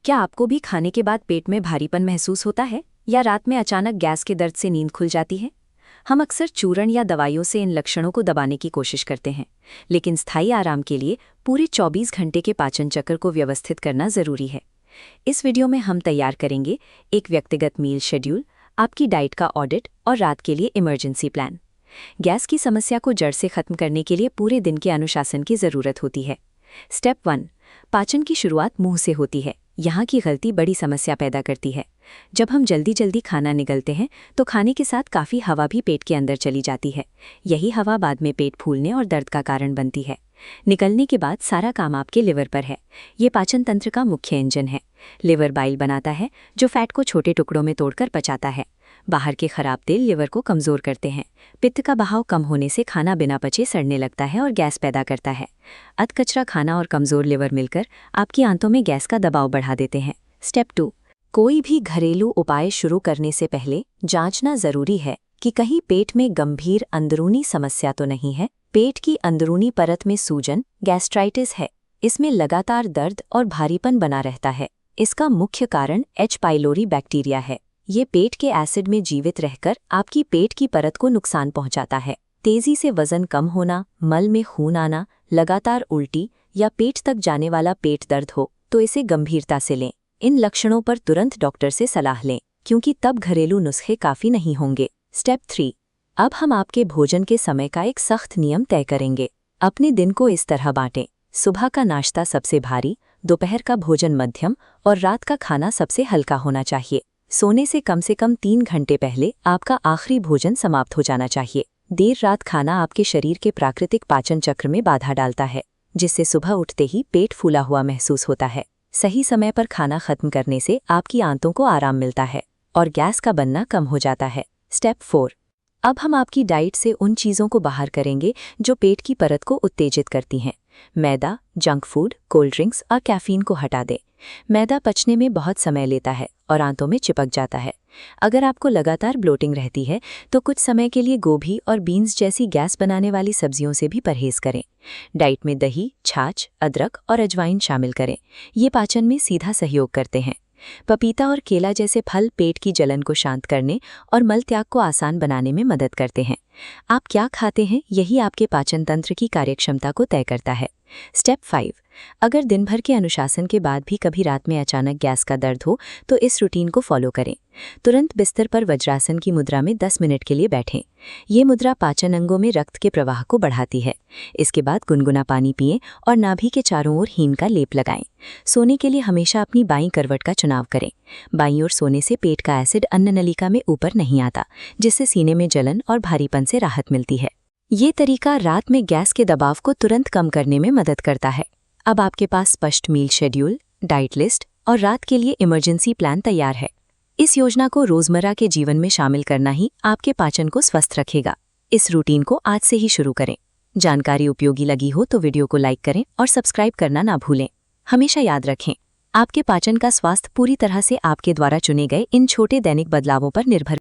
क्या आपको भी खाने के बाद पेट में भारीपन महसूस होता है या रात में अचानक गैस के दर्द से नींद खुल जाती है? हम अक्सर चूर्ण या दवाइयों से इन लक्षणों को दबाने की कोशिश करते हैं, लेकिन स्थायी आराम के लिए पूरे 24 घंटे के पाचन चक्र को व्यवस्थित करना जरूरी है। इस वीडियो में हम तैयार करेंगे एक व्यक्तिगत मील शेड्यूल, आपकी डाइट का ऑडिट और रात के लिए इमरजेंसी प्लान। गैस की समस्या को जड़ से खत्म करने के लिए पूरे दिन के अनुशासन की जरूरत होती है। स्टेप 1, पाचन की शुरुआत मुंह से होती है। यहाँ की गलती बड़ी समस्या पैदा करती है। जब हम जल्दी खाना निगलते हैं तो खाने के साथ काफ़ी हवा भी पेट के अंदर चली जाती है। यही हवा बाद में पेट फूलने और दर्द का कारण बनती है। निकलने के बाद सारा काम आपके लिवर पर है। ये पाचन तंत्र का मुख्य इंजन है। लिवर बाइल बनाता है जो फैट को छोटे टुकड़ों में तोड़कर पचाता है। बाहर के खराब तेल लिवर को कमज़ोर करते हैं। पित्त का बहाव कम होने से खाना बिना पचे सड़ने लगता है और गैस पैदा करता है। अधकचरा खाना और कमज़ोर लिवर मिलकर आपकी आंतों में गैस का दबाव बढ़ा देते हैं। स्टेप 2, कोई भी घरेलू उपाय शुरू करने से पहले जांचना जरूरी है कि कहीं पेट में गंभीर अंदरूनी समस्या तो नहीं है। पेट की अंदरूनी परत में सूजन, गैस्ट्राइटिस है। इसमें लगातार दर्द और भारीपन बना रहता है। इसका मुख्य कारण एच पाइलोरी बैक्टीरिया है। ये पेट के एसिड में जीवित रहकर आपकी पेट की परत को नुकसान पहुंचाता है। तेजी से वजन कम होना, मल में खून आना, लगातार उल्टी या पेट तक जाने वाला पेट दर्द हो तो इसे गंभीरता से लें। इन लक्षणों पर तुरंत डॉक्टर से सलाह लें, क्योंकि तब घरेलू नुस्खे काफ़ी नहीं होंगे। स्टेप 3, अब हम आपके भोजन के समय का एक सख्त नियम तय करेंगे। अपने दिन को इस तरह बांटें: सुबह का नाश्ता सबसे भारी, दोपहर का भोजन मध्यम और रात का खाना सबसे हल्का होना चाहिए। सोने से कम 3 घंटे पहले आपका आखिरी भोजन समाप्त हो जाना चाहिए। देर रात खाना आपके शरीर के प्राकृतिक पाचन चक्र में बाधा डालता है, जिससे सुबह उठते ही पेट फूला हुआ महसूस होता है। सही समय पर खाना खत्म करने से आपकी आंतों को आराम मिलता है और गैस का बनना कम हो जाता है। स्टेप 4, अब हम आपकी डाइट से उन चीज़ों को बाहर करेंगे जो पेट की परत को उत्तेजित करती हैं। मैदा, जंक फूड, कोल्ड ड्रिंक्स और कैफीन को हटा दें। मैदा पचने में बहुत समय लेता है और आंतों में चिपक जाता है। अगर आपको लगातार ब्लोटिंग रहती है तो कुछ समय के लिए गोभी और बीन्स जैसी गैस बनाने वाली सब्जियों से भी परहेज करें। डाइट में दही, छाछ, अदरक और अजवाइन शामिल करें। ये पाचन में सीधा सहयोग करते हैं। पपीता और केला जैसे फल पेट की जलन को शांत करने और मल त्याग को आसान बनाने में मदद करते हैं। आप क्या खाते हैं, यही आपके पाचन तंत्र की कार्यक्षमता को तय करता है। स्टेप 5, अगर दिन भर के अनुशासन के बाद भी कभी रात में अचानक गैस का दर्द हो तो इस रूटीन को फॉलो करें। तुरंत बिस्तर पर वज्रासन की मुद्रा में 10 मिनट के लिए बैठें। ये मुद्रा पाचन अंगों में रक्त के प्रवाह को बढ़ाती है। इसके बाद गुनगुना पानी पिएं और नाभि के चारों ओर हींग का लेप लगाएं। सोने के लिए हमेशा अपनी बाईं करवट का चुनाव करें। बाईं ओर सोने से पेट का एसिड अन्न नलिका में ऊपर नहीं आता, जिससे सीने में जलन और भारीपन से राहत मिलती है। ये तरीका रात में गैस के दबाव को तुरंत कम करने में मदद करता है। अब आपके पास स्पष्ट मील शेड्यूल, डाइट लिस्ट और रात के लिए इमरजेंसी प्लान तैयार है। इस योजना को रोजमर्रा के जीवन में शामिल करना ही आपके पाचन को स्वस्थ रखेगा। इस रूटीन को आज से ही शुरू करें। जानकारी उपयोगी लगी हो तो वीडियो को लाइक करें और सब्सक्राइब करना ना भूलें। हमेशा याद रखें, आपके पाचन का स्वास्थ्य पूरी तरह से आपके द्वारा चुने गए इन छोटे दैनिक बदलावों पर निर्भर